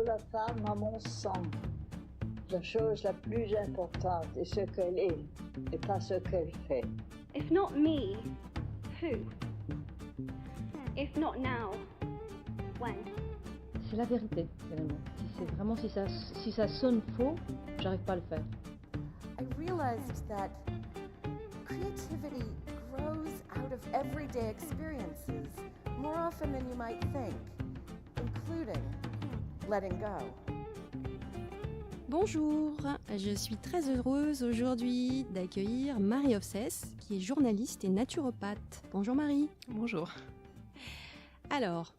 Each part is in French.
la femme, à mon sens, la chose la plus importante est ce qu'elle est et pas ce qu'elle fait. If not me, who? If not now, when? C'est la vérité, finalement. Si ça sonne faux, j'arrive pas à le faire. I realized that creativity grows out of everyday experiences more often than you might think, including letting go. Bonjour, je suis très heureuse aujourd'hui d'accueillir Marie Offsès, qui est journaliste et naturopathe. Bonjour Marie. Bonjour. Alors,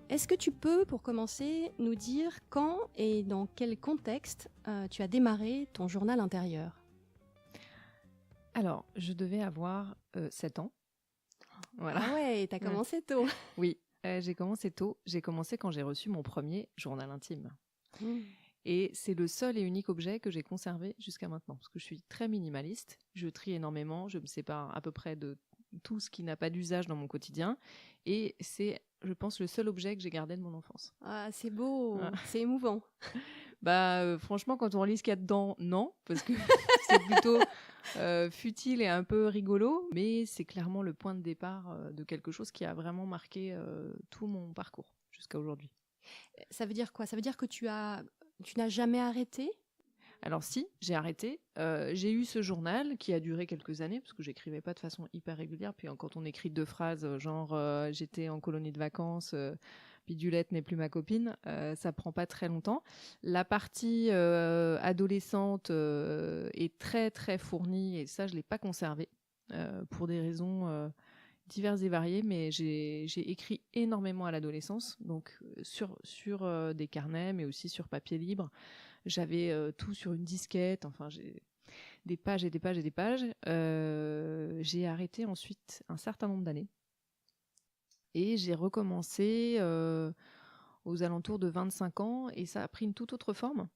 est-ce que tu peux, pour commencer, nous dire quand et dans quel contexte tu as démarré ton journal intérieur ? Alors, je devais avoir 7 ans. Voilà. Ah ouais, t'as commencé tôt. Oui, j'ai commencé tôt. J'ai commencé quand j'ai reçu mon premier journal intime. Et c'est le seul et unique objet que j'ai conservé jusqu'à maintenant, parce que je suis très minimaliste, je trie énormément, je me sépare à peu près de tout ce qui n'a pas d'usage dans mon quotidien, et c'est, je pense, le seul objet que j'ai gardé de mon enfance. Ah, c'est beau, c'est émouvant. Franchement, quand on lit ce qu'il y a dedans, non, parce que c'est plutôt futile et un peu rigolo, mais c'est clairement le point de départ de quelque chose qui a vraiment marqué tout mon parcours jusqu'à aujourd'hui. Ça veut dire quoi ? Ça veut dire que tu n'as jamais arrêté ? Alors si, j'ai arrêté. J'ai eu ce journal qui a duré quelques années, parce que j'écrivais pas de façon hyper régulière. Puis quand on écrit 2 phrases, genre j'étais en colonie de vacances, Bidulette n'est plus ma copine, ça prend pas très longtemps. La partie adolescente est très très fournie, et ça je l'ai pas conservée pour des raisons diverses et variées, mais j'ai écrit énormément à l'adolescence, donc sur des carnets, mais aussi sur papier libre. J'avais tout sur une disquette, enfin j'ai des pages et des pages et des pages. J'ai arrêté ensuite un certain nombre d'années. Et j'ai recommencé aux alentours de 25 ans, et ça a pris une toute autre forme.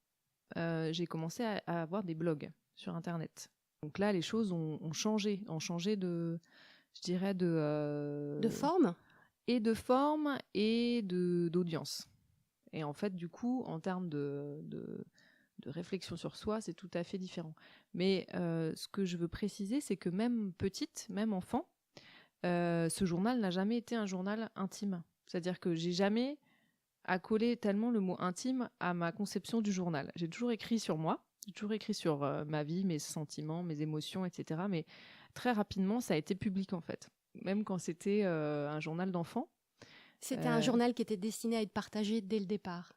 J'ai commencé à avoir des blogs sur Internet. Donc là, les choses ont changé de, je dirais, De forme ? Et de forme et d'audience. Et en fait, du coup, en termes de réflexion sur soi, c'est tout à fait différent. Mais ce que je veux préciser, c'est que même petite, même enfant, ce journal n'a jamais été un journal intime. C'est-à-dire que j'ai jamais accolé tellement le mot intime à ma conception du journal. J'ai toujours écrit sur moi, j'ai toujours écrit sur ma vie, mes sentiments, mes émotions, etc. Mais très rapidement, ça a été public en fait. Même quand c'était un journal d'enfant. C'était un journal qui était destiné à être partagé dès le départ.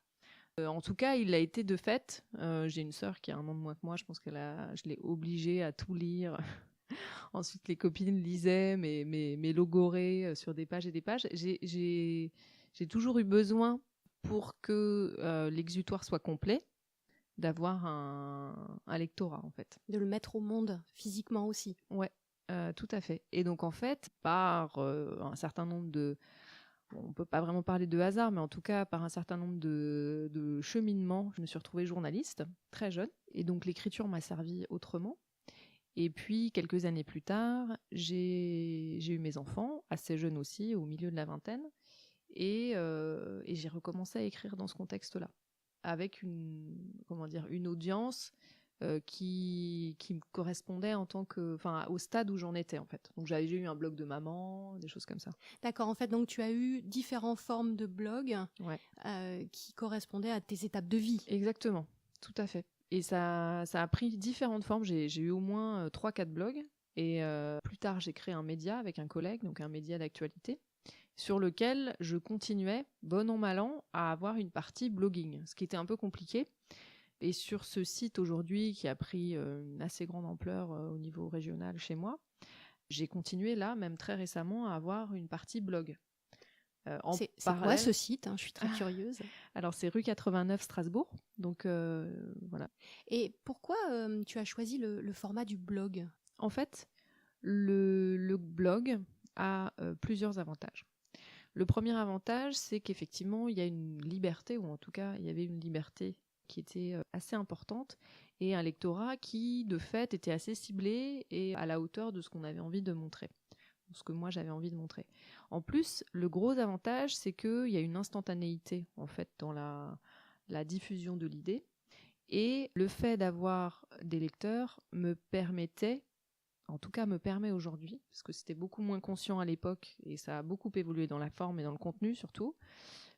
En tout cas, il a été de fait. J'ai une sœur qui a 1 an de moins que moi. Je pense je l'ai obligée à tout lire. Ensuite, les copines lisaient mes logorées sur des pages et des pages. J'ai toujours eu besoin, pour que l'exutoire soit complet, d'avoir un lectorat, en fait. De le mettre au monde, physiquement aussi. Ouais, tout à fait. Et donc, en fait, par un certain nombre de... on ne peut pas vraiment parler de hasard, mais en tout cas, par un certain nombre de cheminements, je me suis retrouvée journaliste, très jeune. Et donc, l'écriture m'a servi autrement. Et puis, quelques années plus tard, j'ai eu mes enfants, assez jeunes aussi, au milieu de la vingtaine. Et j'ai recommencé à écrire dans ce contexte-là, avec une audience qui me correspondait au stade où j'en étais en fait. Donc j'ai eu un blog de maman, des choses comme ça. D'accord, en fait, donc tu as eu différentes formes de blogs qui correspondaient à tes étapes de vie. Exactement, tout à fait. Et ça a pris différentes formes. J'ai eu au moins 3-4 blogs. Et plus tard, j'ai créé un média avec un collègue, donc un média d'actualité, sur lequel je continuais, bon an, mal an, à avoir une partie blogging, ce qui était un peu compliqué. Et sur ce site aujourd'hui, qui a pris une assez grande ampleur au niveau régional chez moi, j'ai continué là, même très récemment, à avoir une partie blog. C'est quoi ce site ? Je suis très curieuse. Alors c'est rue 89 Strasbourg, donc voilà. Et pourquoi tu as choisi le format du blog ? En fait, le blog a plusieurs avantages. Le premier avantage, c'est qu'effectivement, il y a une liberté, ou en tout cas, il y avait une liberté qui était assez importante, et un lectorat qui, de fait, était assez ciblé et à la hauteur de ce qu'on avait envie de montrer, ce que moi j'avais envie de montrer. En plus, le gros avantage, c'est qu'il y a une instantanéité, en fait, dans la diffusion de l'idée. Et le fait d'avoir des lecteurs me permettait, en tout cas me permet aujourd'hui, parce que c'était beaucoup moins conscient à l'époque et ça a beaucoup évolué dans la forme et dans le contenu surtout,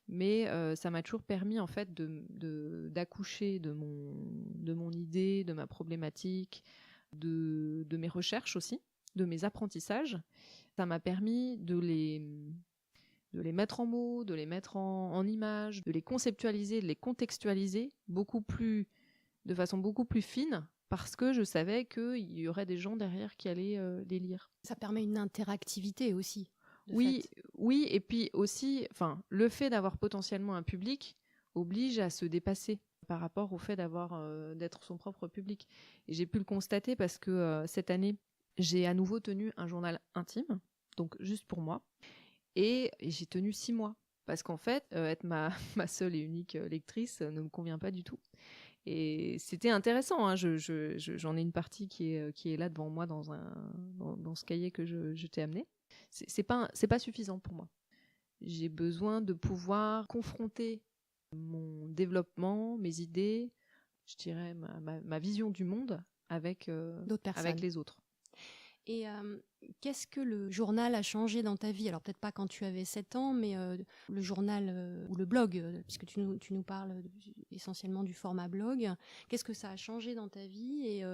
mais ça m'a toujours permis en fait d'accoucher de mon idée, de ma problématique, de mes recherches aussi, de mes apprentissages. Ça m'a permis de les mettre en mots, de les mettre en images, de les conceptualiser, de les contextualiser de façon beaucoup plus fine, parce que je savais qu'il y aurait des gens derrière qui allaient les lire. Ça permet une interactivité aussi. Oui, et puis aussi, le fait d'avoir potentiellement un public oblige à se dépasser par rapport au fait d'être son propre public. Et j'ai pu le constater parce que cette année, j'ai à nouveau tenu un journal intime, donc juste pour moi, et j'ai tenu 6 mois. Parce qu'en fait, être ma seule et unique lectrice ne me convient pas du tout. Et c'était intéressant, hein. J'en ai une partie qui est là devant moi dans ce cahier que je t'ai amené. C'est pas suffisant pour moi. J'ai besoin de pouvoir confronter mon développement, mes idées, je dirais ma vision du monde avec d'autres personnes, avec les autres. Et qu'est-ce que le journal a changé dans ta vie? Alors peut-être pas quand tu avais 7 ans, mais le journal ou le blog, puisque tu nous parles essentiellement du format blog. Qu'est-ce que ça a changé dans ta vie et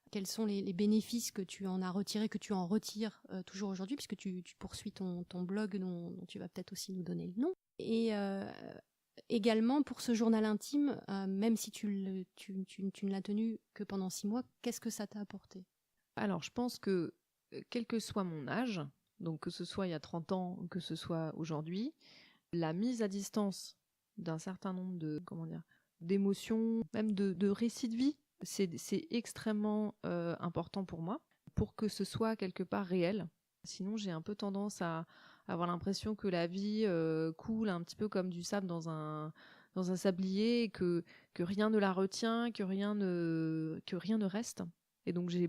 quels sont les bénéfices que tu en as retirés, que tu en retires toujours aujourd'hui, puisque tu poursuis ton blog dont tu vas peut-être aussi nous donner le nom. Et également pour ce journal intime, même si tu ne l'as tenu que pendant 6 mois, qu'est-ce que ça t'a apporté? Alors, je pense que, quel que soit mon âge, donc que ce soit il y a 30 ans ou que ce soit aujourd'hui, la mise à distance d'un certain nombre d'émotions, même de récits de vie, c'est extrêmement important pour moi, pour que ce soit quelque part réel. Sinon, j'ai un peu tendance à avoir l'impression que la vie coule un petit peu comme du sable dans un sablier, et que rien ne la retient, que rien ne reste. Et donc j'ai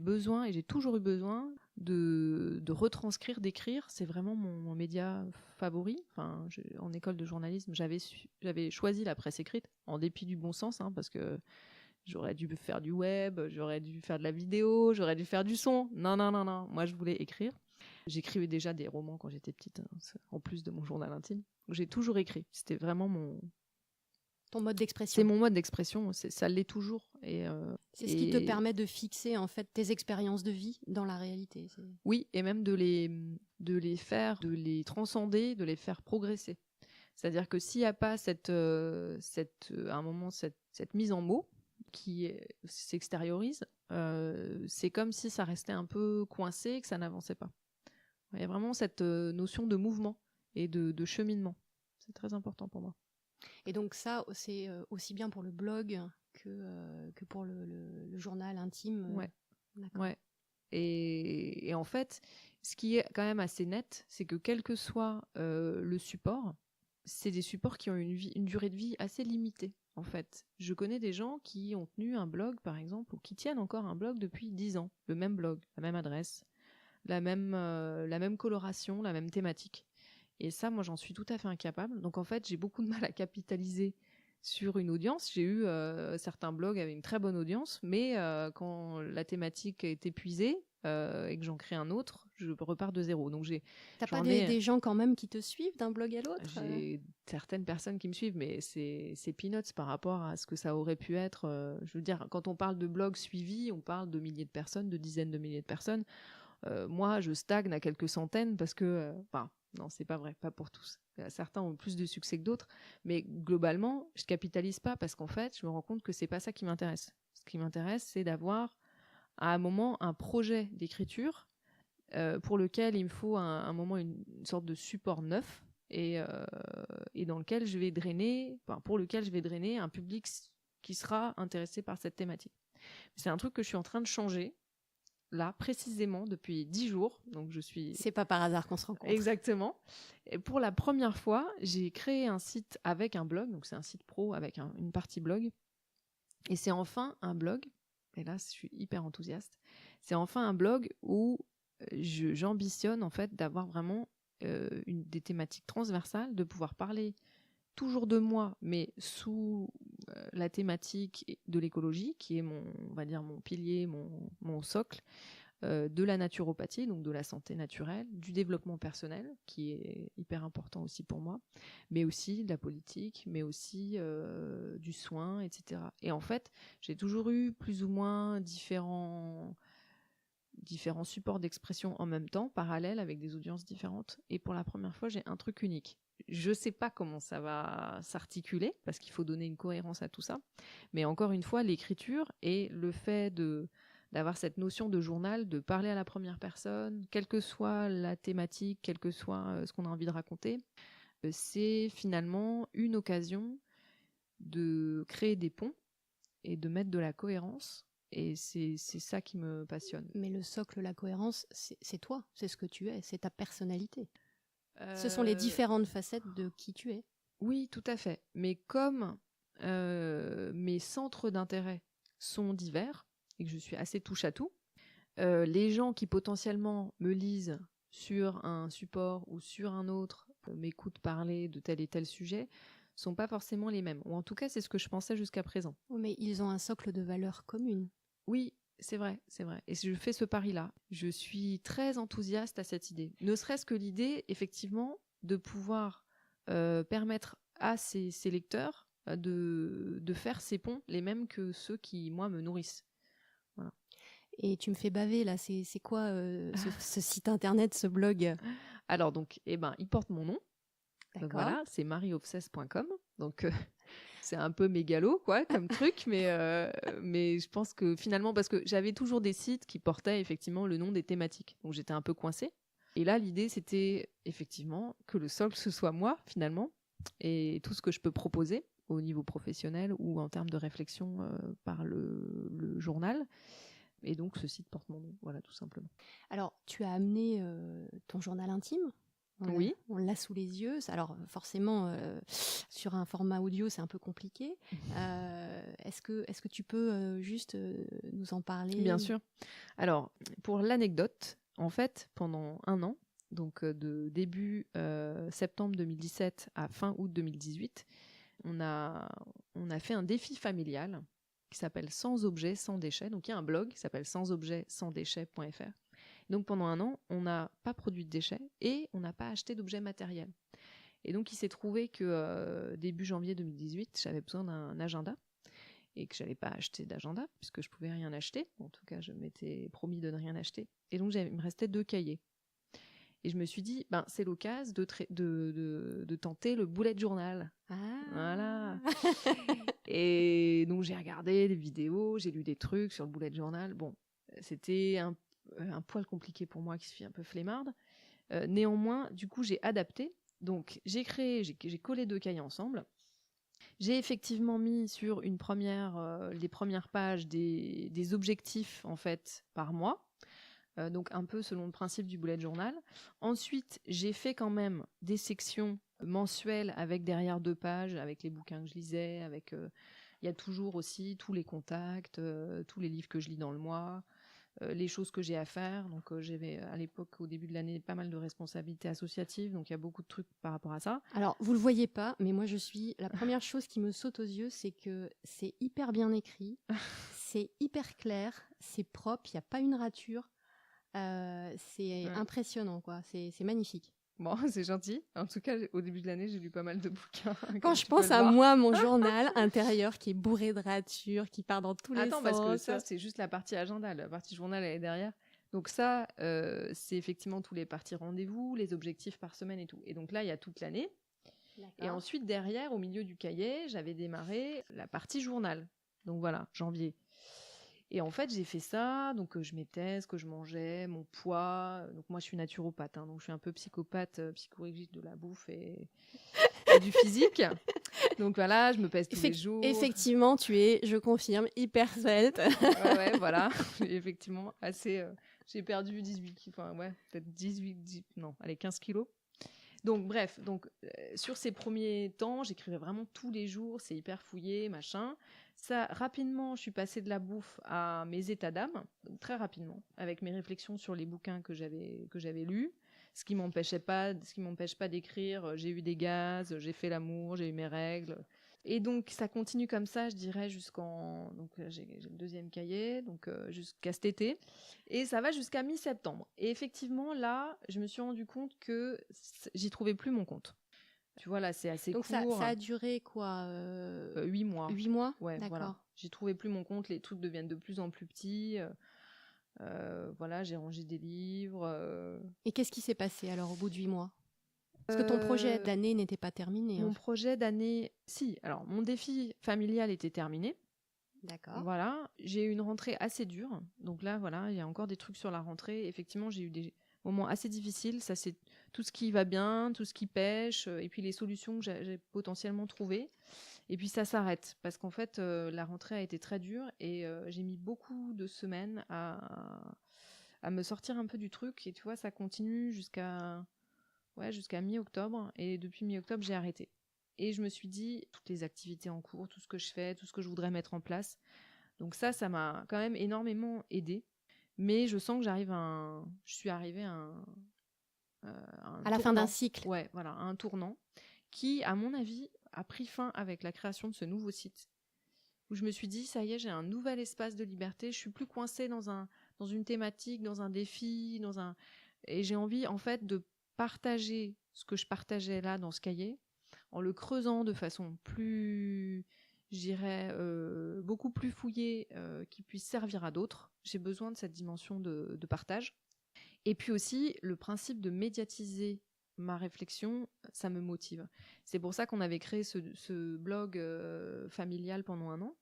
toujours eu besoin de retranscrire, d'écrire. C'est vraiment mon média favori. En école de journalisme, j'avais choisi la presse écrite, en dépit du bon sens, hein, parce que j'aurais dû faire du web, j'aurais dû faire de la vidéo, j'aurais dû faire du son. Non. Moi, je voulais écrire. J'écrivais déjà des romans quand j'étais petite, hein, en plus de mon journal intime. J'ai toujours écrit. C'était vraiment ton mode d'expression. C'est mon mode d'expression, ça l'est toujours. C'est ce qui te permet de fixer en fait tes expériences de vie dans la réalité. Oui, et même de les transcender, de les faire progresser. C'est-à-dire que s'il n'y a pas à un moment cette mise en mots qui s'extériorise, c'est comme si ça restait un peu coincé et que ça n'avançait pas. Il y a vraiment cette notion de mouvement et de cheminement. C'est très important pour moi. Et donc ça, c'est aussi bien pour le blog que pour le journal intime. Ouais. D'accord. Ouais. Et en fait, ce qui est quand même assez net, c'est que quel que soit le support, c'est des supports qui ont une durée de vie assez limitée, en fait. Je connais des gens qui ont tenu un blog, par exemple, ou qui tiennent encore un blog depuis 10 ans. Le même blog, la même adresse, la même coloration, la même thématique. Et ça, moi, j'en suis tout à fait incapable. Donc, en fait, j'ai beaucoup de mal à capitaliser sur une audience. J'ai eu certains blogs avec une très bonne audience, mais quand la thématique est épuisée et que j'en crée un autre, je repars de zéro. Donc, t'as pas des gens quand même qui te suivent d'un blog à l'autre? J'ai certaines personnes qui me suivent, mais c'est peanuts par rapport à ce que ça aurait pu être. Je veux dire, quand on parle de blogs suivis, on parle de milliers de personnes, de dizaines de milliers de personnes. Moi, je stagne à quelques centaines parce que... non, c'est pas vrai, pas pour tous. Certains ont plus de succès que d'autres, mais globalement, je capitalise pas parce qu'en fait, je me rends compte que c'est pas ça qui m'intéresse. Ce qui m'intéresse, c'est d'avoir à un moment un projet d'écriture pour lequel il me faut un moment une sorte de support neuf et dans lequel je vais pour lequel je vais drainer un public qui sera intéressé par cette thématique. C'est un truc que je suis en train de changer. Là, précisément, depuis 10 jours. Donc C'est pas par hasard qu'on se rencontre. Exactement. Et pour la première fois, j'ai créé un site avec un blog. Donc, c'est un site pro avec une partie blog. Et c'est enfin un blog. Et là, je suis hyper enthousiaste. C'est enfin un blog où j'ambitionne, en fait, d'avoir vraiment des thématiques transversales, de pouvoir parler toujours de moi, mais sous la thématique de l'écologie, qui est on va dire mon pilier, mon socle, de la naturopathie, donc de la santé naturelle, du développement personnel, qui est hyper important aussi pour moi, mais aussi de la politique, mais aussi du soin, etc. Et en fait, j'ai toujours eu plus ou moins différents supports d'expression en même temps, parallèles, avec des audiences différentes. Et pour la première fois, j'ai un truc unique. Je sais pas comment ça va s'articuler, parce qu'il faut donner une cohérence à tout ça. Mais encore une fois, l'écriture et le fait d'avoir cette notion de journal, de parler à la première personne, quelle que soit la thématique, quel que soit ce qu'on a envie de raconter, c'est finalement une occasion de créer des ponts et de mettre de la cohérence. Et c'est ça qui me passionne. Mais le socle, la cohérence, c'est toi, c'est ce que tu es, c'est ta personnalité. Ce sont les différentes facettes de qui tu es. Oui, tout à fait. Mais comme mes centres d'intérêt sont divers et que je suis assez touche à tout, les gens qui potentiellement me lisent sur un support ou sur un autre, m'écoutent parler de tel et tel sujet, sont pas forcément les mêmes. Ou en tout cas, c'est ce que je pensais jusqu'à présent. Oui, mais ils ont un socle de valeurs communes. Oui, c'est vrai. Et je fais ce pari-là. Je suis très enthousiaste à cette idée. Ne serait-ce que l'idée, effectivement, de pouvoir permettre à ces lecteurs de faire ces ponts, les mêmes que ceux qui, moi, me nourrissent. Voilà. Et tu me fais baver, là. C'est quoi ce site internet, ce blog? Alors, donc, il porte mon nom. D'accord. Voilà, c'est marieobsesse.com. Donc, c'est un peu mégalo, quoi, comme truc, mais je pense que finalement, parce que j'avais toujours des sites qui portaient effectivement le nom des thématiques, donc j'étais un peu coincée. Et là, l'idée, c'était effectivement que le socle, ce soit moi, finalement, et tout ce que je peux proposer au niveau professionnel ou en termes de réflexion par le journal. Et donc, ce site porte mon nom, voilà, tout simplement. Alors, tu as amené ton journal intime. Oui. On l'a sous les yeux. Alors forcément, sur un format audio, c'est un peu compliqué. Est-ce que tu peux juste nous en parler? Bien sûr. Alors, pour l'anecdote, en fait, pendant un an, donc de début septembre 2017 à fin août 2018, on a fait un défi familial qui s'appelle Sans objets, sans déchets. Donc il y a un blog qui s'appelle sansobjets-sans-déchets.fr. Donc pendant un an, on n'a pas produit de déchets et on n'a pas acheté d'objets matériels. Et donc il s'est trouvé que début janvier 2018, j'avais besoin d'un agenda et que j'allais pas acheter d'agenda puisque je pouvais rien acheter. En tout cas, je m'étais promis de ne rien acheter. Et donc il me restait 2 cahiers. Et je me suis dit, c'est l'occasion de tenter le bullet journal. Ah. Voilà. Et donc j'ai regardé des vidéos, j'ai lu des trucs sur le bullet journal. Bon, c'était un poil compliqué pour moi qui suis un peu flemmarde. Néanmoins, du coup, j'ai adapté. Donc, j'ai collé 2 cahiers ensemble. J'ai effectivement mis sur les premières pages des objectifs, en fait, par mois. Donc, un peu selon le principe du bullet journal. Ensuite, j'ai fait quand même des sections mensuelles avec derrière 2 pages, avec les bouquins que je lisais, il y a toujours aussi tous les contacts, tous les livres que je lis dans le mois, les choses que j'ai à faire. Donc j'avais à l'époque, au début de l'année, pas mal de responsabilités associatives, donc il y a beaucoup de trucs par rapport à ça. Alors vous le voyez pas, mais moi la première chose qui me saute aux yeux, c'est que c'est hyper bien écrit, c'est hyper clair, c'est propre, il n'y a pas une rature, c'est impressionnant, quoi. C'est magnifique. Bon, c'est gentil. En tout cas, au début de l'année, j'ai lu pas mal de bouquins. Quand je pense à moi, mon journal intérieur qui est bourré de ratures, qui part dans tous les sens. Attends, parce que ça, c'est juste la partie agenda. La partie journal, elle est derrière. Donc ça, c'est effectivement tous les parties rendez-vous, les objectifs par semaine et tout. Et donc là, il y a toute l'année. D'accord. Et ensuite, derrière, au milieu du cahier, j'avais démarré la partie journal. Donc voilà, janvier. Et en fait, j'ai fait ça, donc je mettais ce que je mangeais, mon poids. Donc moi, je suis naturopathe, donc je suis un peu psychopathe, psychorigide de la bouffe et du physique. Donc voilà, je me pèse tous les jours. Effectivement, tu es, je confirme, hyper svelte. Ouais, voilà. Effectivement, assez. J'ai perdu 15 kilos. Donc bref, sur ces premiers temps, j'écrivais vraiment tous les jours, c'est hyper fouillé, machin. Ça, rapidement, je suis passée de la bouffe à mes états d'âme, donc très rapidement, avec mes réflexions sur les bouquins que j'avais lus, ce qui m'empêche pas d'écrire. J'ai eu des gaz, j'ai fait l'amour, j'ai eu mes règles. Et donc, ça continue comme ça, je dirais, jusqu'en... Donc, j'ai le deuxième cahier, donc jusqu'à cet été. Et ça va jusqu'à mi-septembre. Et effectivement, là, je me suis rendu compte que j'y trouvais plus mon compte. Tu vois, là, c'est assez Donc court. ça a duré quoi 8 mois. 8 mois. Ouais, d'accord. voilà. J'y trouvais plus mon compte, les trucs deviennent de plus en plus petits. Voilà, j'ai rangé des livres. Et qu'est-ce qui s'est passé alors au bout de 8 mois? Parce que ton projet d'année n'était pas terminé. Mon projet d'année, si. Alors, mon défi familial était terminé. D'accord. Voilà, j'ai eu une rentrée assez dure. Donc là, voilà, il y a encore des trucs sur la rentrée. Effectivement, j'ai eu des moments assez difficiles. Ça, c'est tout ce qui va bien, tout ce qui pêche, et puis les solutions que j'ai potentiellement trouvées. Et puis ça s'arrête parce qu'en fait, la rentrée a été très dure et j'ai mis beaucoup de semaines à me sortir un peu du truc. Et tu vois, ça continue jusqu'à mi-octobre. Et depuis mi-octobre, j'ai arrêté. Et je me suis dit, toutes les activités en cours, tout ce que je fais, tout ce que je voudrais mettre en place. Donc ça m'a quand même énormément aidée. Mais je sens que je suis arrivée à la fin d'un cycle. Ouais, voilà, à un tournant qui, à mon avis, a pris fin avec la création de ce nouveau site. Où je me suis dit, ça y est, j'ai un nouvel espace de liberté. Je suis plus coincée dans une thématique, dans un défi, et j'ai envie, en fait, de partager ce que je partageais là dans ce cahier, en le creusant de façon plus, je dirais, beaucoup plus fouillée, qui puisse servir à d'autres. J'ai besoin de cette dimension de partage. Et puis aussi, le principe de médiatiser ma réflexion, ça me motive. C'est pour ça qu'on avait créé ce blog familial pendant 1 an.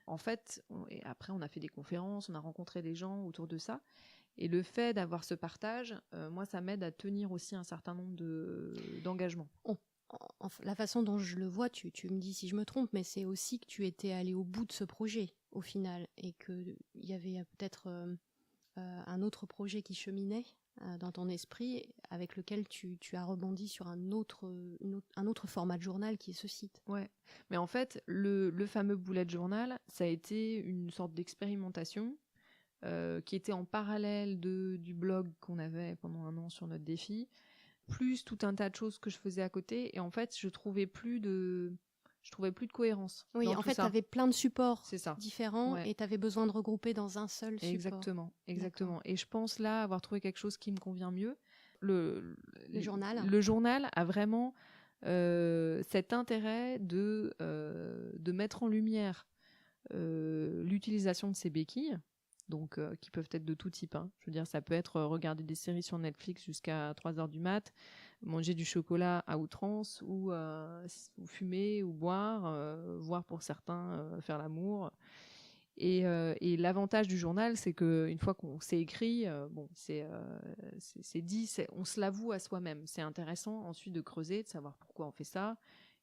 En fait, et après on a fait des conférences, on a rencontré des gens autour de ça. Et le fait d'avoir ce partage, moi, ça m'aide à tenir aussi un certain nombre d'engagements. La façon dont je le vois, tu me dis si je me trompe, mais c'est aussi que tu étais allé au bout de ce projet, au final, et qu'il y avait peut-être un autre projet qui cheminait dans ton esprit, avec lequel tu as rebondi sur un autre format de journal qui est ce site. Ouais, mais en fait, le fameux bullet journal, ça a été une sorte d'expérimentation qui était en parallèle du blog qu'on avait pendant 1 an sur notre défi, plus tout un tas de choses que je faisais à côté, et en fait, je trouvais plus de cohérence. Oui, dans en tout fait, tu ça. avais plein de supports différents, Ouais. et tu avais besoin de regrouper dans un seul support. Exactement. D'accord. Et je pense là avoir trouvé quelque chose qui me convient mieux. Le journal a vraiment cet intérêt de mettre en lumière l'utilisation de ces béquilles, donc qui peuvent être de tout type. Hein. Je veux dire, ça peut être regarder des séries sur Netflix jusqu'à 3h du mat, manger du chocolat à outrance, ou fumer, ou boire, voire pour certains faire l'amour. Et l'avantage du journal, c'est qu'une fois qu'on s'est écrit, c'est dit, on se l'avoue à soi-même. C'est intéressant ensuite de creuser, de savoir pourquoi on fait ça,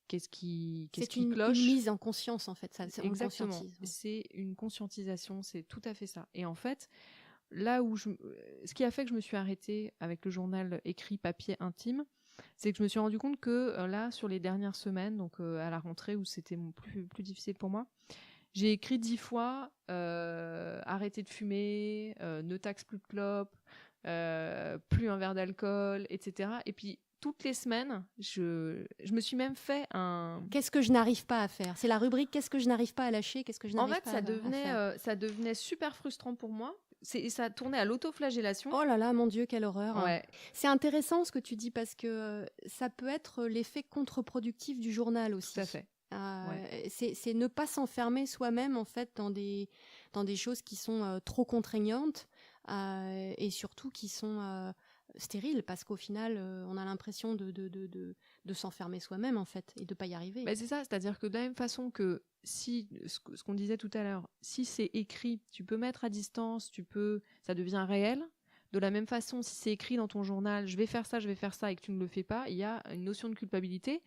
qu'est-ce qui cloche. C'est une mise en conscience, en fait. Exactement. C'est une conscientisation, c'est tout à fait ça. Et en fait, là où ce qui a fait que je me suis arrêtée avec le journal écrit papier intime, c'est que je me suis rendu compte que là, sur les dernières semaines, donc à la rentrée où c'était plus difficile pour moi, j'ai écrit 10 fois arrêter de fumer, ne taxe plus de clopes, plus un verre d'alcool, etc. Et puis toutes les semaines, je me suis même fait un... Qu'est-ce que je n'arrive pas à faire? C'est la rubrique qu'est-ce que je n'arrive pas à lâcher, qu'est-ce que je n'arrive pas à faire. En fait, ça devenait super frustrant pour moi. Ça tournait à l'autoflagellation. Oh là là, mon Dieu, quelle horreur. Ouais. C'est intéressant ce que tu dis parce que ça peut être l'effet contre-productif du journal aussi. Tout à fait. Ouais. C'est ne pas s'enfermer soi-même en fait dans des choses qui sont trop contraignantes et surtout qui sont stériles parce qu'au final on a l'impression de s'enfermer soi-même en fait et de pas y arriver. C'est ça, c'est-à-dire que de la même façon que si ce qu'on disait tout à l'heure, si c'est écrit, tu peux mettre à distance, ça devient réel. De la même façon, si c'est écrit dans ton journal, je vais faire ça et que tu ne le fais pas, il y a une notion de culpabilité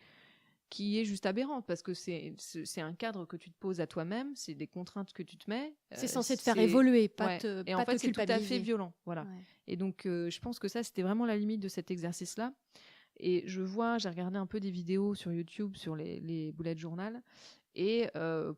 qui est juste aberrante parce que c'est un cadre que tu te poses à toi-même, c'est des contraintes que tu te mets. C'est censé te faire évoluer, pas et te en fait, c'est tout à fait culpabiliser. violent, voilà. Ouais. Et donc, je pense que ça, c'était vraiment la limite de cet exercice-là. Et j'ai regardé un peu des vidéos sur YouTube sur les bullet journal. Et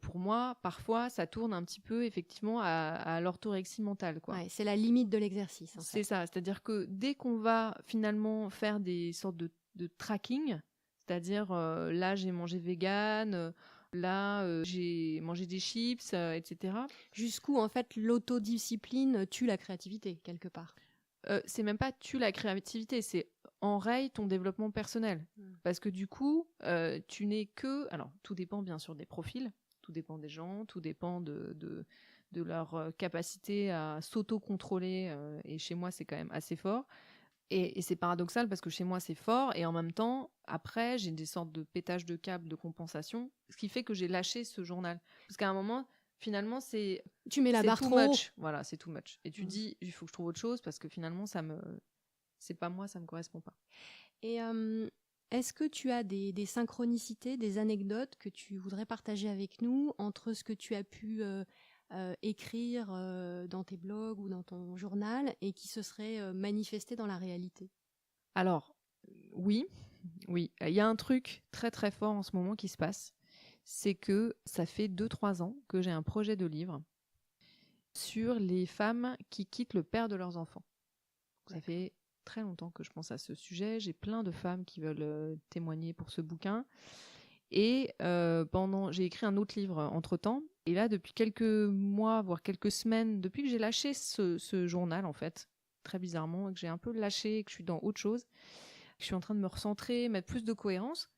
pour moi, parfois, ça tourne un petit peu effectivement à l'orthorexie mentale, quoi. Ouais, c'est la limite de l'exercice. C'est ça, c'est-à-dire que dès qu'on va finalement faire des sortes de tracking, c'est-à-dire là j'ai mangé vegan, Là, j'ai mangé des chips, etc. Jusqu'où, en fait, l'autodiscipline tue la créativité, quelque part. C'est même pas tue la créativité, c'est enraye ton développement personnel. Parce que du coup, tu n'es que... Alors, tout dépend bien sûr des profils, tout dépend des gens, tout dépend de leur capacité à s'auto-contrôler. Et chez moi, c'est quand même assez fort. Et c'est paradoxal parce que chez moi, c'est fort. Et en même temps, après, j'ai des sortes de pétages de câbles de compensation. Ce qui fait que j'ai lâché ce journal. Parce qu'à un moment, finalement, Tu mets la c'est barre too trop haut. much. Voilà, c'est too much. Et tu dis, il faut que je trouve autre chose parce que finalement, c'est pas moi, ça me correspond pas. Et est-ce que tu as des synchronicités, des anecdotes que tu voudrais partager avec nous entre ce que tu as pu écrire dans tes blogs ou dans ton journal et qui se seraient manifestées dans la réalité? Alors, oui. Il y a un truc très très fort en ce moment qui se passe. C'est que ça fait 2-3 ans que j'ai un projet de livre sur les femmes qui quittent le père de leurs enfants. Ça fait très longtemps que je pense à ce sujet. J'ai plein de femmes qui veulent témoigner pour ce bouquin. Et j'ai écrit un autre livre entre-temps. Et là, depuis quelques mois, voire quelques semaines, depuis que j'ai lâché ce journal, en fait, très bizarrement, et que j'ai un peu lâché, et que je suis dans autre chose, que je suis en train de me recentrer, mettre plus de cohérence,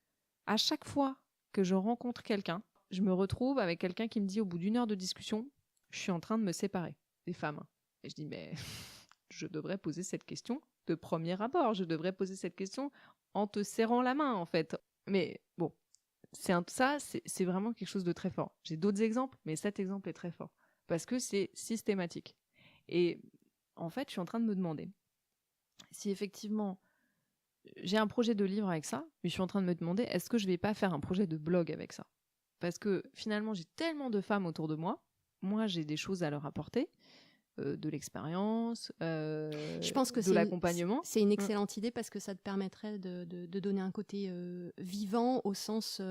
à chaque fois que je rencontre quelqu'un, je me retrouve avec quelqu'un qui me dit, au bout d'1 heure de discussion, je suis en train de me séparer des femmes. Et je dis, mais je devrais poser cette question de premier abord. Je devrais poser cette question en te serrant la main, en fait. Mais bon, c'est vraiment quelque chose de très fort. J'ai d'autres exemples, mais cet exemple est très fort. Parce que c'est systématique. Et en fait, je suis en train de me demander si effectivement j'ai un projet de livre avec ça, mais je suis en train de me demander est-ce que je vais pas faire un projet de blog avec ça? Parce que finalement, j'ai tellement de femmes autour de moi. Moi, j'ai des choses à leur apporter. De l'expérience, Je pense que de l'accompagnement. c'est une excellente idée parce que ça te permettrait de donner un côté vivant au sens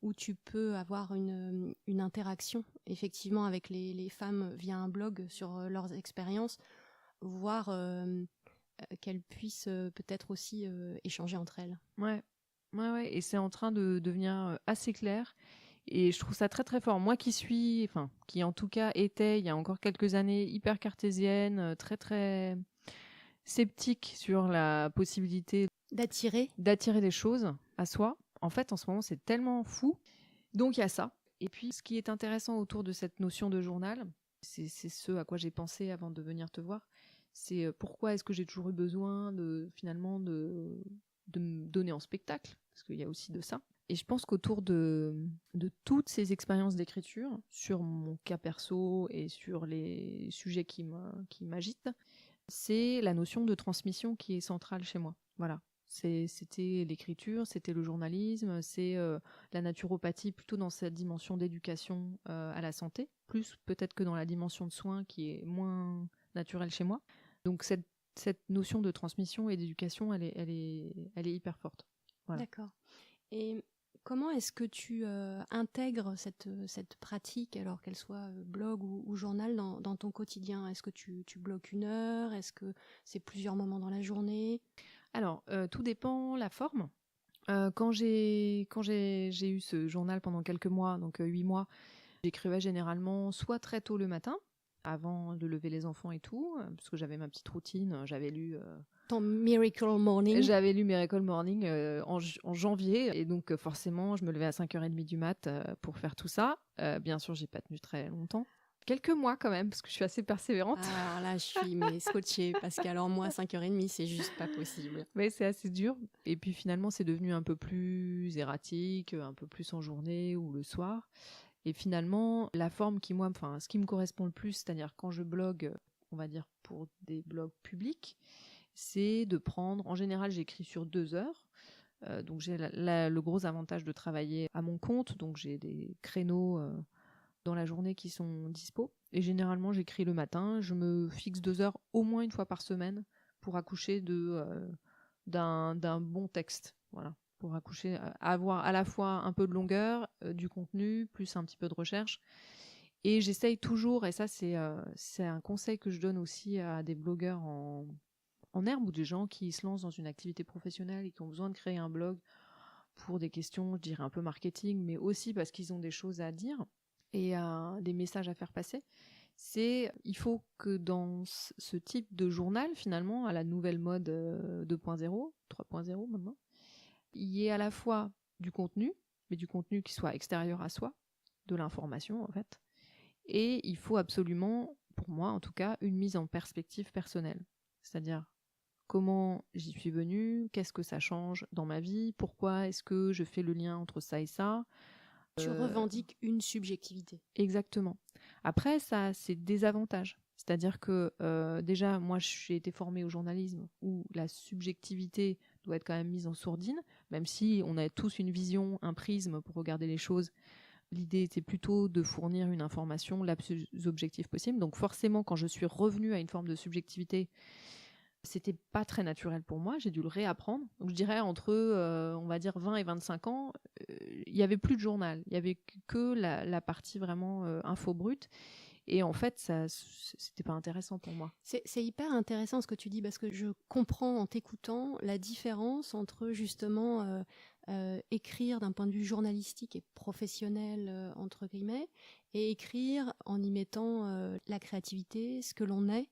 où tu peux avoir une interaction effectivement avec les femmes via un blog sur leurs expériences, voire qu'elles puissent peut-être aussi échanger entre elles. Ouais. Et c'est en train de devenir assez clair. Et je trouve ça très très fort. Moi qui en tout cas était, il y a encore quelques années, hyper cartésienne, très très sceptique sur la possibilité D'attirer des choses à soi. En fait, en ce moment, c'est tellement fou. Donc il y a ça. Et puis, ce qui est intéressant autour de cette notion de journal, c'est ce à quoi j'ai pensé avant de venir te voir. C'est pourquoi est-ce que j'ai toujours eu besoin de me donner en spectacle, parce qu'il y a aussi de ça. Et je pense qu'autour de toutes ces expériences d'écriture, sur mon cas perso et sur les sujets qui m'agitent, c'est la notion de transmission qui est centrale chez moi. Voilà. C'était l'écriture, c'était le journalisme, c'est la naturopathie plutôt dans cette dimension d'éducation à la santé, plus peut-être que dans la dimension de soins qui est moins naturelle chez moi. Donc cette notion de transmission et d'éducation, elle est hyper forte. Voilà. D'accord. Et comment est-ce que tu intègres cette pratique, alors qu'elle soit blog ou journal, dans ton quotidien? Est-ce que tu bloques 1 heure? Est-ce que c'est plusieurs moments dans la journée? Alors, tout dépend la forme. Quand j'ai eu ce journal pendant quelques mois, donc 8 mois, j'écrivais généralement soit très tôt le matin, avant de lever les enfants et tout, parce que j'avais ma petite routine, j'avais lu... Ton Miracle Morning. J'avais lu Miracle Morning en janvier, et donc forcément, je me levais à 5h30 du mat pour faire tout ça. Bien sûr, j'ai pas tenu très longtemps. Quelques mois quand même, parce que je suis assez persévérante. Alors là, je suis scotchée, parce qu'alors moi, 5h30, c'est juste pas possible. Mais c'est assez dur. Et puis finalement, c'est devenu un peu plus erratique, un peu plus en journée ou le soir. Et finalement, la forme ce qui me correspond le plus, c'est-à-dire quand je blogue, on va dire pour des blogs publics, c'est de prendre, en général j'écris sur 2 heures, donc j'ai le gros avantage de travailler à mon compte, donc j'ai des créneaux dans la journée qui sont dispo, et généralement j'écris le matin, je me fixe 2 heures au moins 1 fois par semaine pour accoucher d'un bon texte, voilà, pour accoucher, avoir à la fois un peu de longueur, du contenu, plus un petit peu de recherche. Et j'essaye toujours, et ça c'est un conseil que je donne aussi à des blogueurs en herbe ou des gens qui se lancent dans une activité professionnelle et qui ont besoin de créer un blog, pour des questions, je dirais un peu marketing, mais aussi parce qu'ils ont des choses à dire et des messages à faire passer. Il faut que dans ce type de journal, finalement, à la nouvelle mode 2.0, 3.0 maintenant, il y ait à la fois du contenu, mais du contenu qui soit extérieur à soi, de l'information en fait, et il faut absolument, pour moi en tout cas, une mise en perspective personnelle. C'est-à-dire, comment j'y suis venue, qu'est-ce que ça change dans ma vie, pourquoi est-ce que je fais le lien entre ça et ça. Tu revendiques une subjectivité. Exactement. Après, ça a ses désavantages. C'est-à-dire que déjà, moi, j'ai été formée au journalisme où la subjectivité doit être quand même mise en sourdine, même si on a tous une vision, un prisme pour regarder les choses. L'idée était plutôt de fournir une information la plus objective possible. Donc forcément, quand je suis revenue à une forme de subjectivité, c'était pas très naturel pour moi, j'ai dû le réapprendre. Donc je dirais entre, on va dire 20 et 25 ans, il y avait plus de journal, il y avait que la partie vraiment info brute. Et en fait, ça, c'était pas intéressant pour moi. C'est hyper intéressant ce que tu dis, parce que je comprends en t'écoutant la différence entre justement écrire d'un point de vue journalistique et professionnel, entre guillemets, et écrire en y mettant la créativité, ce que l'on est,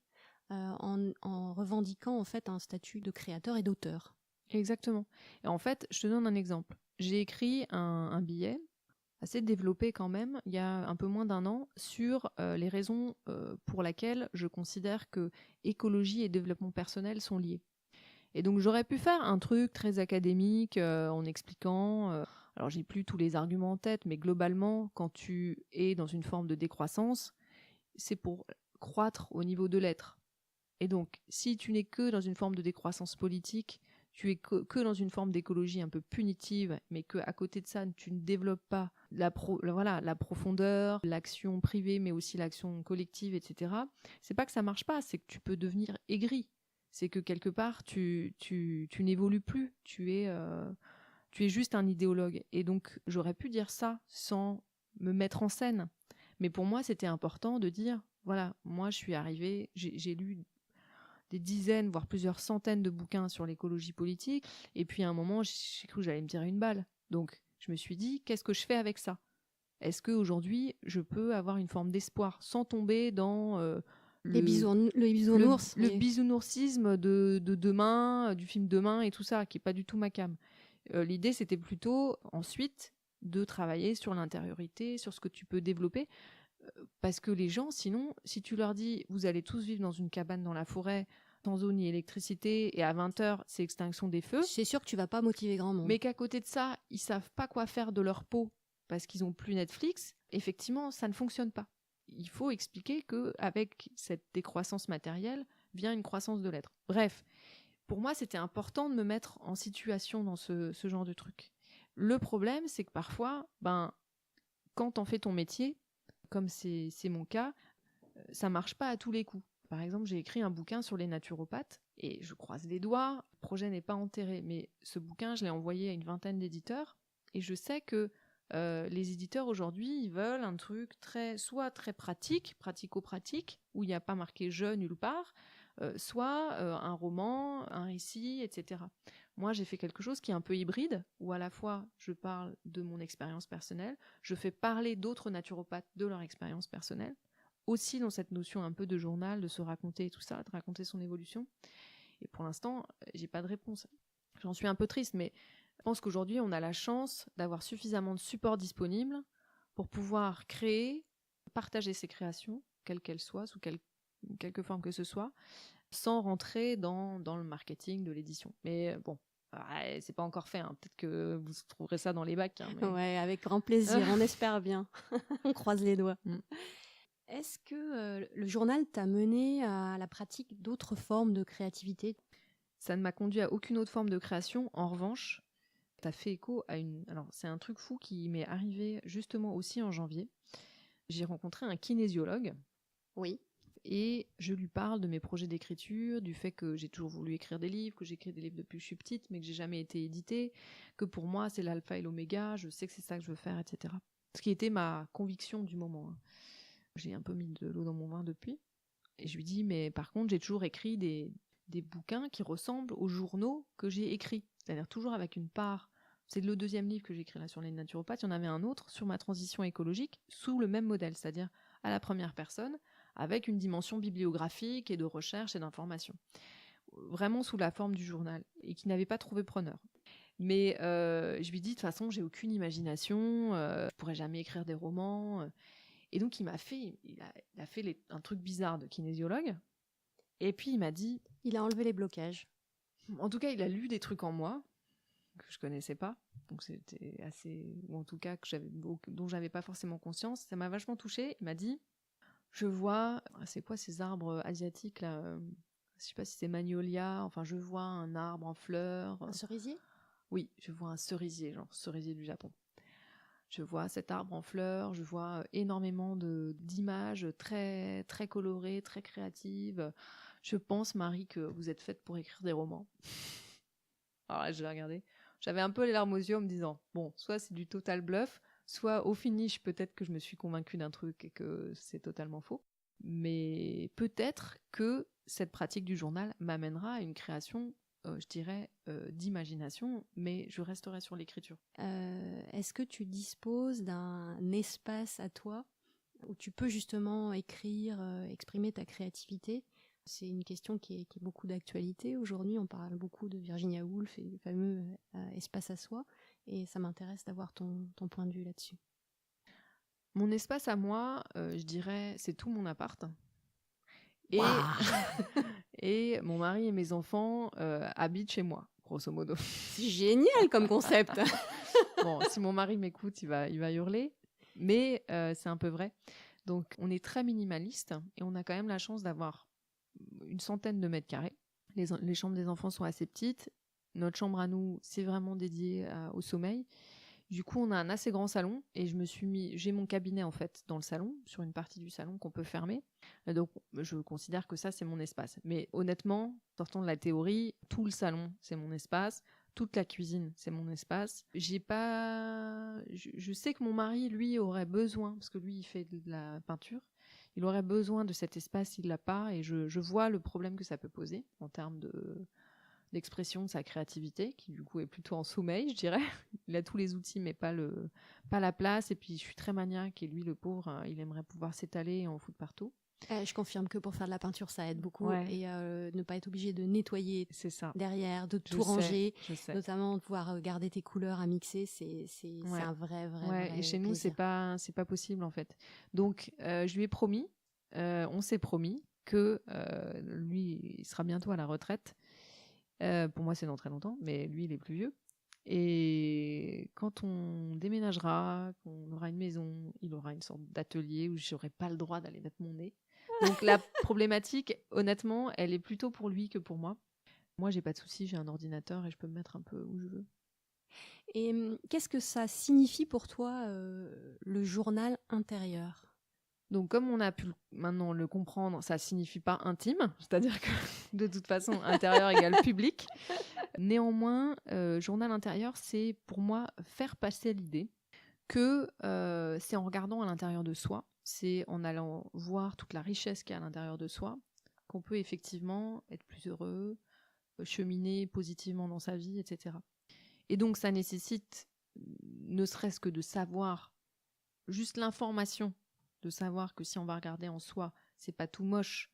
en revendiquant en fait un statut de créateur et d'auteur. Exactement. Et en fait, je te donne un exemple. J'ai écrit un billet assez développé quand même, il y a un peu moins d'un an, sur les raisons pour lesquelles je considère que écologie et développement personnel sont liés. Et donc j'aurais pu faire un truc très académique en expliquant, alors j'ai plus tous les arguments en tête, mais globalement, quand tu es dans une forme de décroissance, c'est pour croître au niveau de l'être. Et donc, si tu n'es que dans une forme de décroissance politique, tu es que dans une forme d'écologie un peu punitive, mais qu'à côté de ça, tu ne développes pas la profondeur, l'action privée, mais aussi l'action collective, etc. C'est pas que ça marche pas, c'est que tu peux devenir aigri. C'est que quelque part, tu n'évolues plus. Tu es juste un idéologue. Et donc, j'aurais pu dire ça sans me mettre en scène. Mais pour moi, c'était important de dire, voilà, moi, je suis arrivée, j'ai lu des dizaines, voire plusieurs centaines de bouquins sur l'écologie politique. Et puis à un moment, j'ai cru que j'allais me tirer une balle. Donc je me suis dit, qu'est-ce que je fais avec ça ? Est-ce qu'aujourd'hui, je peux avoir une forme d'espoir sans tomber dans le bisounours, le bisounoursisme de demain, du film Demain et tout ça, qui n'est pas du tout ma came. L'idée, c'était plutôt ensuite de travailler sur l'intériorité, sur ce que tu peux développer. Parce que les gens, sinon, si tu leur dis vous allez tous vivre dans une cabane dans la forêt, sans eau ni électricité, et à 20h, c'est extinction des feux. C'est sûr que tu vas pas motiver grand monde. Mais qu'à côté de ça, ils savent pas quoi faire de leur peau parce qu'ils ont plus Netflix, effectivement, ça ne fonctionne pas. Il faut expliquer qu'avec cette décroissance matérielle vient une croissance de l'être. Bref, pour moi, c'était important de me mettre en situation dans ce genre de truc. Le problème, c'est que parfois, quand t'en fais ton métier, comme c'est mon cas, ça marche pas à tous les coups. Par exemple, j'ai écrit un bouquin sur les naturopathes et je croise les doigts, le projet n'est pas enterré, mais ce bouquin, je l'ai envoyé à une vingtaine d'éditeurs et je sais que les éditeurs aujourd'hui, ils veulent un truc soit très pratique, pratico-pratique, où il n'y a pas marqué « je » nulle part, soit un roman, un récit, etc. Moi, j'ai fait quelque chose qui est un peu hybride, où à la fois je parle de mon expérience personnelle, je fais parler d'autres naturopathes de leur expérience personnelle, aussi dans cette notion un peu de journal, de se raconter tout ça, de raconter son évolution. Et pour l'instant, j'ai pas de réponse. J'en suis un peu triste, mais je pense qu'aujourd'hui, on a la chance d'avoir suffisamment de supports disponibles pour pouvoir créer, partager ses créations, quelles qu'elles soient, sous quelque forme que ce soit, sans rentrer dans le marketing de l'édition. Mais bon, c'est pas encore fait. Hein. Peut-être que vous trouverez ça dans les bacs. Hein, mais... Ouais, avec grand plaisir. On espère bien. On croise les doigts. Est-ce que le journal t'a mené à la pratique d'autres formes de créativité ? Ça ne m'a conduit à aucune autre forme de création. En revanche, t'as fait écho à une... Alors, c'est un truc fou qui m'est arrivé justement aussi en janvier. J'ai rencontré un kinésiologue. Oui. Et je lui parle de mes projets d'écriture, du fait que j'ai toujours voulu écrire des livres, que j'écris des livres depuis que je suis petite, mais que j'ai jamais été éditée, que pour moi c'est l'alpha et l'oméga, je sais que c'est ça que je veux faire, etc. Ce qui était ma conviction du moment. Hein. J'ai un peu mis de l'eau dans mon vin depuis. Et je lui dis, mais par contre j'ai toujours écrit des bouquins qui ressemblent aux journaux que j'ai écrits. C'est-à-dire toujours avec une part c'est le 2e livre que j'écris là sur les naturopathes. Il y en avait un autre sur ma transition écologique sous le même modèle, c'est-à-dire à la première personne, avec une dimension bibliographique et de recherche et d'information. Vraiment sous la forme du journal, et qui n'avait pas trouvé preneur. Mais je lui dis, de toute façon, j'ai aucune imagination, je pourrais jamais écrire des romans. Et donc, il a fait un truc bizarre de kinésiologue. Et puis, il m'a dit... Il a enlevé les blocages. En tout cas, il a lu des trucs en moi que je connaissais pas. Donc, c'était assez... Ou en tout cas, dont j'avais pas forcément conscience. Ça m'a vachement touchée. Il m'a dit, je vois... C'est quoi ces arbres asiatiques, là je sais pas si c'est magnolia. Enfin, je vois un arbre en fleurs. Un cerisier ? Oui, je vois un cerisier, genre cerisier du Japon. Je vois cet arbre en fleurs, je vois énormément d'images très, très colorées, très créatives. Je pense, Marie, que vous êtes faite pour écrire des romans. Alors là, je l'ai regardé. J'avais un peu les larmes aux yeux en me disant, bon, soit c'est du total bluff, soit au finish, peut-être que je me suis convaincue d'un truc et que c'est totalement faux. Mais peut-être que cette pratique du journal m'amènera à une création, je dirais, d'imagination, mais je resterai sur l'écriture. Est-ce que tu disposes d'un espace à toi où tu peux justement écrire, exprimer ta créativité ? C'est une question qui est beaucoup d'actualité. Aujourd'hui, on parle beaucoup de Virginia Woolf et du fameux espace à soi, et ça m'intéresse d'avoir ton point de vue là-dessus. Mon espace à moi, je dirais, c'est tout mon appart. Et, et mon mari et mes enfants habitent chez moi, grosso modo. C'est génial comme concept. Bon, si mon mari m'écoute, il va hurler, mais c'est un peu vrai. Donc, on est très minimaliste et on a quand même la chance d'avoir une centaine de mètres carrés. Les chambres des enfants sont assez petites. Notre chambre à nous, c'est vraiment dédié au sommeil. Du coup, on a un assez grand salon et j'ai mon cabinet en fait dans le salon, sur une partie du salon qu'on peut fermer. Donc, je considère que ça, c'est mon espace. Mais honnêtement, sortant de la théorie, tout le salon, c'est mon espace. Toute la cuisine, c'est mon espace. Je sais que mon mari, lui, aurait besoin, parce que lui, il fait de la peinture, il aurait besoin de cet espace, il l'a pas, et je vois le problème que ça peut poser en termes d'expression de sa créativité, qui du coup est plutôt en sommeil, je dirais. Il a tous les outils, mais pas la place. Et puis, je suis très maniaque, et lui, le pauvre, il aimerait pouvoir s'étaler et en foutre partout. Je confirme que pour faire de la peinture, ça aide beaucoup. Ouais. Et ne pas être obligé de nettoyer C'est ça. derrière, de tout ranger, Je sais. notamment de pouvoir garder tes couleurs à mixer, c'est un vrai Et chez nous, plaisir. c'est pas possible, en fait. Donc, je lui ai promis, on s'est promis que lui, il sera bientôt à la retraite. Pour moi, c'est dans très longtemps, mais lui, il est plus vieux. Et quand on déménagera, qu'on aura une maison, il aura une sorte d'atelier où je n'aurai pas le droit d'aller mettre mon nez. Donc la problématique, honnêtement, elle est plutôt pour lui que pour moi. Moi, j'ai pas de souci, j'ai un ordinateur et je peux me mettre un peu où je veux. Et qu'est-ce que ça signifie pour toi, le journal intérieur ? Donc, comme on a pu maintenant le comprendre, ça signifie pas intime, c'est-à-dire que de toute façon, intérieur égale public. Néanmoins, journal intérieur, c'est pour moi faire passer l'idée que c'est en regardant à l'intérieur de soi, c'est en allant voir toute la richesse qu'il y a à l'intérieur de soi, qu'on peut effectivement être plus heureux, cheminer positivement dans sa vie, etc. Et donc, ça nécessite, ne serait-ce que de savoir juste l'information, de savoir que si on va regarder en soi, c'est pas tout moche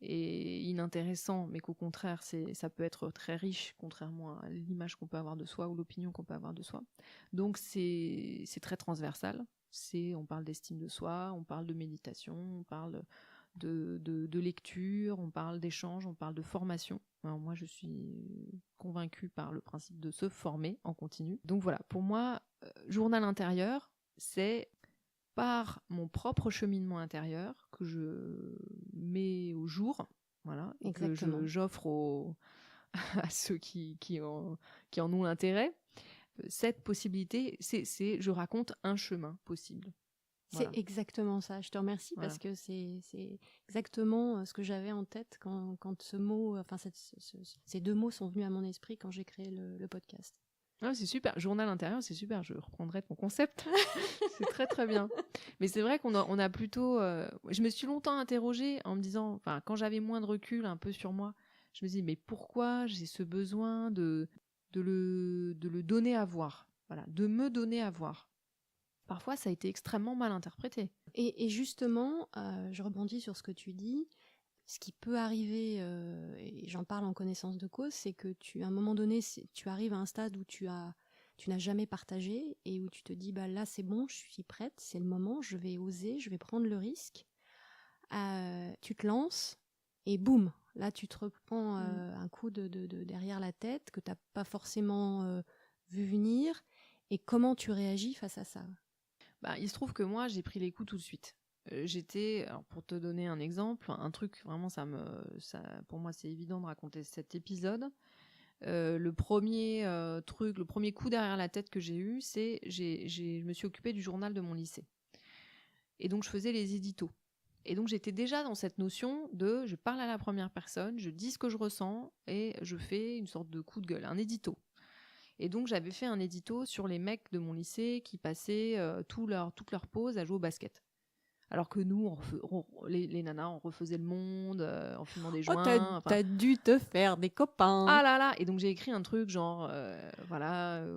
et inintéressant, mais qu'au contraire, ça peut être très riche, contrairement à l'image qu'on peut avoir de soi ou l'opinion qu'on peut avoir de soi. Donc c'est très transversal. On parle d'estime de soi, on parle de méditation, on parle de lecture, on parle d'échange, on parle de formation. Alors moi, je suis convaincue par le principe de se former en continu. Donc voilà, pour moi, journal intérieur, c'est par mon propre cheminement intérieur que je mets au jour, voilà, et que j'offre à ceux qui en ont l'intérêt. Cette possibilité, c'est je raconte un chemin possible. Voilà. C'est exactement ça. Je te remercie parce que c'est exactement ce que j'avais en tête quand ce mot, ces deux mots sont venus à mon esprit quand j'ai créé le podcast. Ah, c'est super. Journal intérieur, c'est super. Je reprendrai ton concept. C'est très, très bien. Mais c'est vrai qu'on a plutôt... Je me suis longtemps interrogée en me disant... quand j'avais moins de recul un peu sur moi, je me dis, mais pourquoi j'ai ce besoin de le donner à voir ? voilà, de me donner à voir. Parfois, ça a été extrêmement mal interprété. Et justement, je rebondis sur ce que tu dis. Ce qui peut arriver, et j'en parle en connaissance de cause, c'est que à un moment donné, tu arrives à un stade où tu n'as jamais partagé et où tu te dis, bah là c'est bon, je suis prête, c'est le moment, je vais oser, je vais prendre le risque. Tu te lances et boum, là tu te reprends un coup de derrière la tête que tu n'as pas forcément vu venir. Et comment tu réagis face à ça? Il se trouve que moi, j'ai pris les coups tout de suite. Alors pour te donner un exemple, un truc vraiment, pour moi c'est évident de raconter cet épisode. Le premier coup derrière la tête que j'ai eu, c'est je me suis occupée du journal de mon lycée. Et donc je faisais les éditos. Et donc j'étais déjà dans cette notion de je parle à la première personne, je dis ce que je ressens et je fais une sorte de coup de gueule, un édito. Et donc j'avais fait un édito sur les mecs de mon lycée qui passaient toute leur pause à jouer au basket. Alors que nous, les nanas, on refaisait le monde en fumant des joints. T'as dû te faire des copains. Ah là là. Et donc j'ai écrit un truc genre,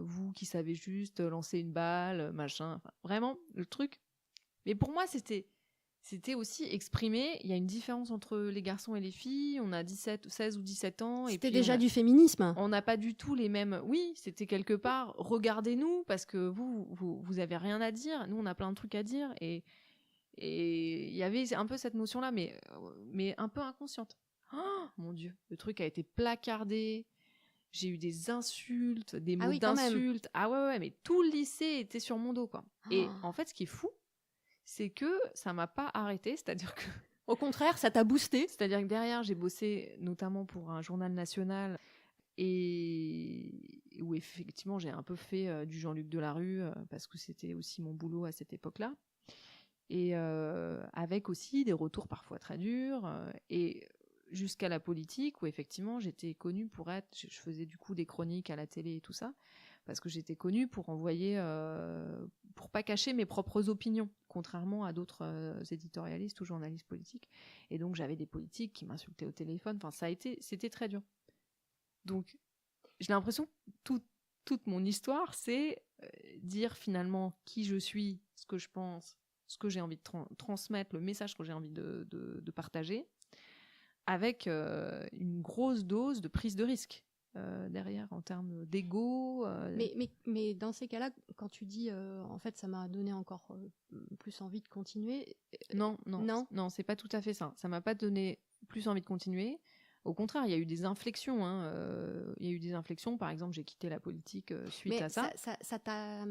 vous qui savez juste lancer une balle, machin. Enfin, vraiment, le truc. Mais pour moi, c'était aussi exprimé. Il y a une différence entre les garçons et les filles. On a 16 ou 17 ans. C'était déjà du féminisme. On n'a pas du tout les mêmes... Oui, c'était quelque part, regardez-nous, parce que vous avez rien à dire. Nous, on a plein de trucs à dire. Et il y avait un peu cette notion-là, mais un peu inconsciente. Oh, mon Dieu, le truc a été placardé. J'ai eu des insultes, des mots d'insultes. Ah ouais, mais tout le lycée était sur mon dos, quoi. Et en fait, ce qui est fou, c'est que ça m'a pas arrêté, c'est-à-dire que... Au contraire, ça t'a boosté. C'est-à-dire que derrière, j'ai bossé notamment pour un journal national et où effectivement, j'ai un peu fait du Jean-Luc Delarue parce que c'était aussi mon boulot à cette époque-là. Et avec aussi des retours parfois très durs, et jusqu'à la politique où effectivement j'étais connue pour je faisais du coup des chroniques à la télé et tout ça, parce que j'étais connue pour envoyer, pour pas cacher mes propres opinions, contrairement à d'autres éditorialistes ou journalistes politiques. Et donc j'avais des politiques qui m'insultaient au téléphone, enfin c'était très dur. Donc j'ai l'impression que toute mon histoire, c'est dire finalement qui je suis, ce que je pense, ce que j'ai envie de transmettre, le message que j'ai envie de partager, avec une grosse dose de prise de risque derrière, en termes d'ego. Mais dans ces cas-là, quand tu dis en fait ça m'a donné encore plus envie de continuer... Non, c'est pas tout à fait ça. Ça m'a pas donné plus envie de continuer. Au contraire, il y a eu des inflexions. Il y a eu des inflexions. Par exemple, j'ai quitté la politique suite à ça. Ça t'a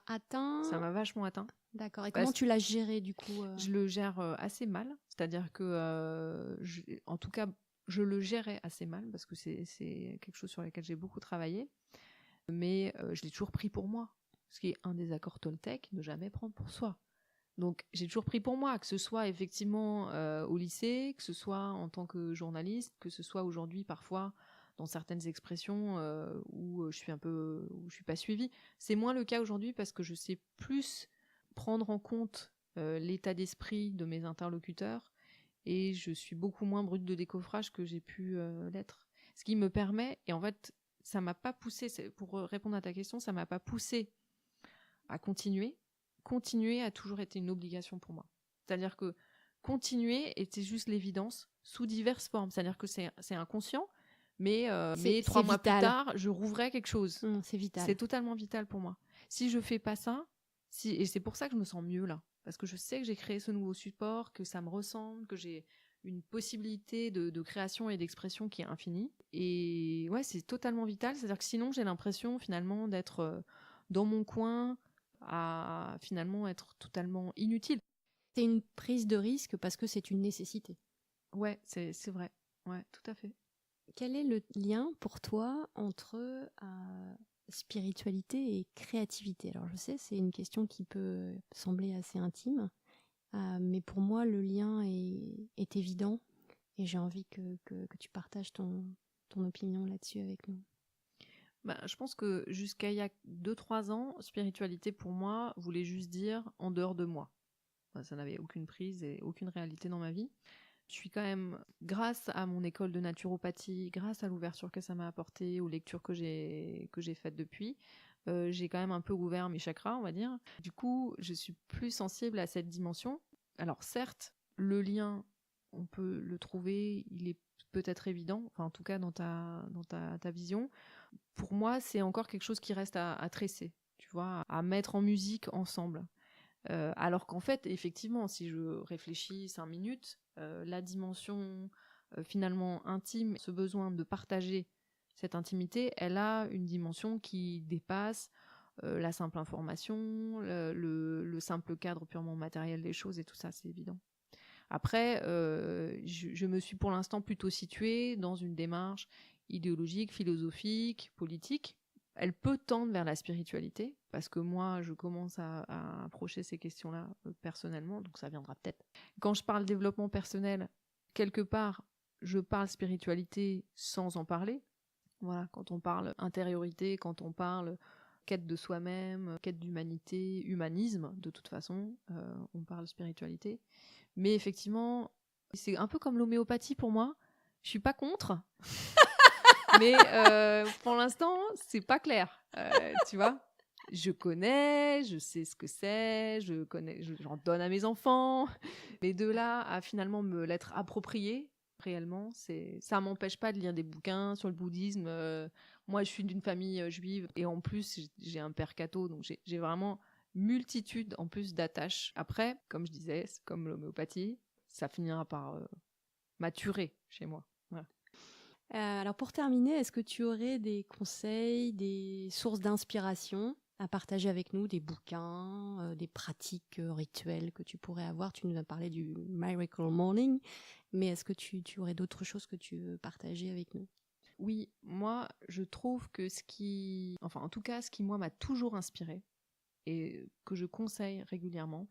atteint? Ça m'a vachement atteint. D'accord. Et comment tu l'as géré du coup? Je le gère assez mal. C'est-à-dire que, en tout cas, je le gérais assez mal parce que c'est quelque chose sur lequel j'ai beaucoup travaillé. Mais je l'ai toujours pris pour moi. Ce qui est un des accords Toltec, ne jamais prendre pour soi. Donc, j'ai toujours pris pour moi, que ce soit effectivement au lycée, que ce soit en tant que journaliste, que ce soit aujourd'hui parfois dans certaines expressions où je suis pas suivie. C'est moins le cas aujourd'hui parce que je sais plus prendre en compte l'état d'esprit de mes interlocuteurs et je suis beaucoup moins brute de décoffrage que j'ai pu l'être. Ce qui me permet, et en fait, ça m'a pas poussé, pour répondre à ta question, ça m'a pas poussé à continuer a toujours été une obligation pour moi. C'est-à-dire que continuer était juste l'évidence sous diverses formes. C'est-à-dire que c'est inconscient, mais 3 mois plus tard, je rouvrais quelque chose. C'est vital. C'est totalement vital pour moi. Si je fais pas ça, et c'est pour ça que je me sens mieux là, parce que je sais que j'ai créé ce nouveau support, que ça me ressemble, que j'ai une possibilité de création et d'expression qui est infinie. Et ouais, c'est totalement vital. C'est-à-dire que sinon, j'ai l'impression finalement d'être dans mon coin, à finalement être totalement inutile. C'est une prise de risque parce que c'est une nécessité. Ouais, c'est vrai. Ouais, tout à fait. Quel est le lien pour toi entre spiritualité et créativité? Alors je sais, c'est une question qui peut sembler assez intime, mais pour moi le lien est évident et j'ai envie que tu partages ton opinion là-dessus avec nous. Je pense que jusqu'à il y a 2-3 ans, spiritualité pour moi voulait juste dire en dehors de moi. Ça n'avait aucune prise et aucune réalité dans ma vie. Je suis quand même, grâce à mon école de naturopathie, grâce à l'ouverture que ça m'a apporté, aux lectures que j'ai faites depuis, j'ai quand même un peu ouvert mes chakras, on va dire. Du coup, je suis plus sensible à cette dimension. Alors certes, le lien, on peut le trouver, il est peut-être évident, enfin en tout cas dans ta vision. Pour moi, c'est encore quelque chose qui reste à tresser, tu vois, à mettre en musique ensemble. Alors qu'en fait, effectivement, si je réfléchis 5 minutes, la dimension finalement intime, ce besoin de partager cette intimité, elle a une dimension qui dépasse la simple information, le simple cadre purement matériel des choses et tout ça, c'est évident. Après, je me suis pour l'instant plutôt située dans une démarche idéologique, philosophique, politique. Elle peut tendre vers la spiritualité, parce que moi, je commence à approcher ces questions-là personnellement, donc ça viendra peut-être. Quand je parle développement personnel, quelque part, je parle spiritualité sans en parler. Voilà, quand on parle intériorité, quand on parle quête de soi-même, quête d'humanité, humanisme, de toute façon, on parle spiritualité. Mais effectivement, c'est un peu comme l'homéopathie pour moi. Je suis pas contre, mais pour l'instant, c'est pas clair. Tu vois, je connais, je sais ce que c'est, je connais, j'en donne à mes enfants. Mais de là à finalement me l'être approprié, réellement, ça m'empêche pas de lire des bouquins sur le bouddhisme. Moi, je suis d'une famille juive et en plus, j'ai un père catho, donc j'ai vraiment multitude en plus d'attaches. Après, comme je disais, c'est comme l'homéopathie, ça finira par maturer chez moi. Voilà. Alors pour terminer, est-ce que tu aurais des conseils, des sources d'inspiration à partager avec nous, des bouquins, des pratiques rituelles que tu pourrais avoir? Tu nous as parlé du Miracle Morning, mais est-ce que tu aurais d'autres choses que tu veux partager avec nous? Oui, moi, je trouve que ce qui moi m'a toujours inspiré et que je conseille régulièrement,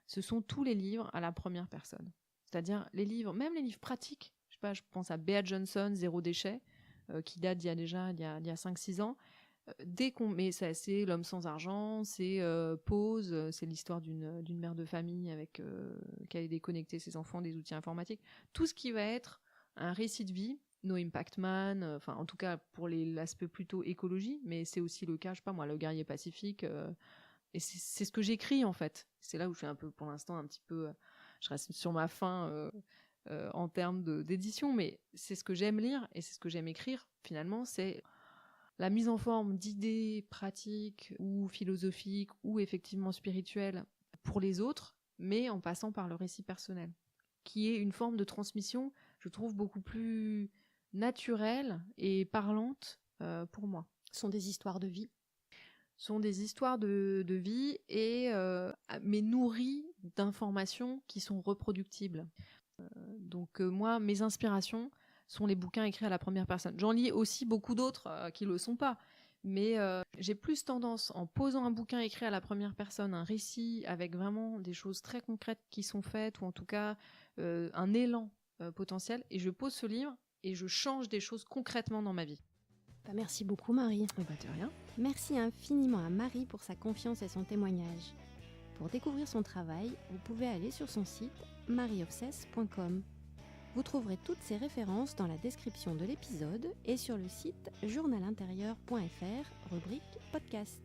ce sont tous les livres à la première personne. C'est-à-dire les livres, même les livres pratiques. Je sais pas, je pense à Bea Johnson, Zéro déchet, qui date il y a 5-6 ans. Mais c'est L'homme sans argent, c'est Pause, c'est l'histoire d'une mère de famille qui a déconnecté ses enfants des outils informatiques. Tout ce qui va être un récit de vie, No Impact Man, enfin en tout cas pour l'aspect plutôt écologie, mais c'est aussi le cas, je sais pas moi, Le guerrier pacifique. Et c'est ce que j'écris en fait. C'est là où je suis un peu, pour l'instant, un petit peu, je reste sur ma faim en termes d'édition, mais c'est ce que j'aime lire et c'est ce que j'aime écrire. Finalement, c'est la mise en forme d'idées pratiques ou philosophiques ou effectivement spirituelles pour les autres, mais en passant par le récit personnel, qui est une forme de transmission, je trouve, beaucoup plus naturelle et parlante pour moi. Ce sont des histoires de vie. Sont des histoires de vie mais nourries d'informations qui sont reproductibles. Donc moi, mes inspirations sont les bouquins écrits à la première personne. J'en lis aussi beaucoup d'autres qui ne le sont pas, mais j'ai plus tendance, en posant un bouquin écrit à la première personne, un récit avec vraiment des choses très concrètes qui sont faites, ou en tout cas un élan potentiel, et je pose ce livre et je change des choses concrètement dans ma vie. Merci beaucoup Marie. De rien. Merci infiniment à Marie pour sa confiance et son témoignage. Pour découvrir son travail, vous pouvez aller sur son site marieofcès.com. Vous trouverez toutes ces références dans la description de l'épisode et sur le site journalintérieur.fr, rubrique podcast.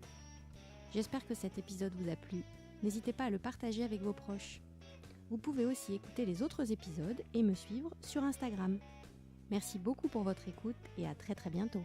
J'espère que cet épisode vous a plu. N'hésitez pas à le partager avec vos proches. Vous pouvez aussi écouter les autres épisodes et me suivre sur Instagram. Merci beaucoup pour votre écoute et à très très bientôt.